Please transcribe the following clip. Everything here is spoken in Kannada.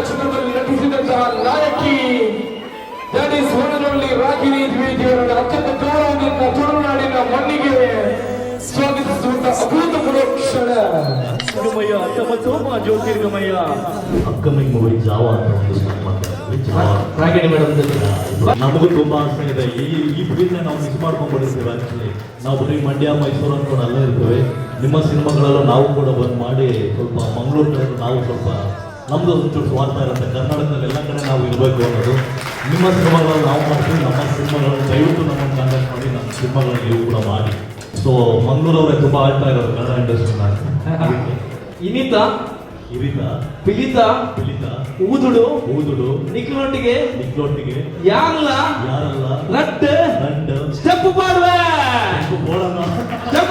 ಚಿತ್ರದಲ್ಲಿ ನಟಿಸಿದಂತಹ ನಾಯಕಿ that is one and only Ragini ದ್ವಿವೇದಿಯವರನ್ನು ಅತ್ಯಂತ ಗೌರವದಿಂದ ತುಳುನಾಡಿನ ಮಣ್ಣಿಗೆ ಸ್ವಾಗತಿಸುವಂತ ಅಭೂತಪೂರ್ವ ಕ್ಷಣ. ಗಮಯ್ಯ ತಮ್ಮ ಸೋಮ ಜ್ಯೋತಿರ್ಗಮಯ್ಯ ಅಪ್ಕಮಿಂಗ್ ಮೂವಿ ಜಾವ ಅಂತ ಒಂದು ಸ್ಟಾರ್ಟ್ ಮಾಡ್ತಾರೆ. ರಾಗಿಣಿ ಮೇಡಮ್ ನಮಗೂ ತುಂಬಾ ಆಸೆ ಇದೆ. ಈ ಫೀಲ್ಡ್ ನಾವು ಮಿಸ್ ಮಾಡ್ಕೊಂಡ್ಬಿಟ್ಟಿರ್ತೀವಿ. ಆಕ್ಚುಲಿ ನಾವು ಬರೀ ಮಂಡ್ಯ ಮೈಸೂರು ಅನ್ಕೊಂಡು ಅಲ್ಲೇ ಇರ್ತೇವೆ. ನಿಮ್ಮ ಸಿನಿಮಾಗಳಲ್ಲೂ ನಾವು ಕೂಡ ಬಂದು ಮಾಡಿ ಸ್ವಲ್ಪ ಮಂಗಳೂರು ಕಡೆ ನಾವು ಸ್ವಲ್ಪ ನಮ್ದು ಒಂಚೂರು ಸ್ವಾರ್ಥ ಇರುತ್ತೆ. ಕರ್ನಾಟಕದಲ್ಲಿ ಎಲ್ಲ ಕಡೆ ನಾವು ಇರಬೇಕು ಅನ್ನೋದು. ನಿಮ್ಮ ಸಿನಿಮಾಗಳನ್ನು ನಾವು ಮಾಡ್ತೀವಿ. ನಮ್ಮ ಸಿನಿಮಾಗಳನ್ನು ದಯವಿಟ್ಟು ನಮ್ಮನ್ನು ಕಾಂಟ್ಯಾಕ್ಟ್ ಮಾಡಿ ನಮ್ಮ ಸಿನಿಮಾಗಳನ್ನು ನೀವು ಕೂಡ ಮಾಡಿ. ಸೊ ಮಂಗಳೂರವರೇ ತುಂಬ ಆಳ್ತಾ ಇರೋದು ಕನ್ನಡ ಇಂಡಸ್ಟ್ರಿನ. ಇನಿತಾ ಇರಿತಾ ಪಿಲಿತಾ ಪಿಲಿತಾ ಊದುಡು ಊದುಡು ನಿಕ್ಲೊಟ್ಟಿಗೆ ಯಾರಲ್ಲ ರಟ್ ರಡ್ ಸ್ಟೆಪ್ ಮಾಡುವೆ ಬೋಳನ ಸ್ಟೆಪ್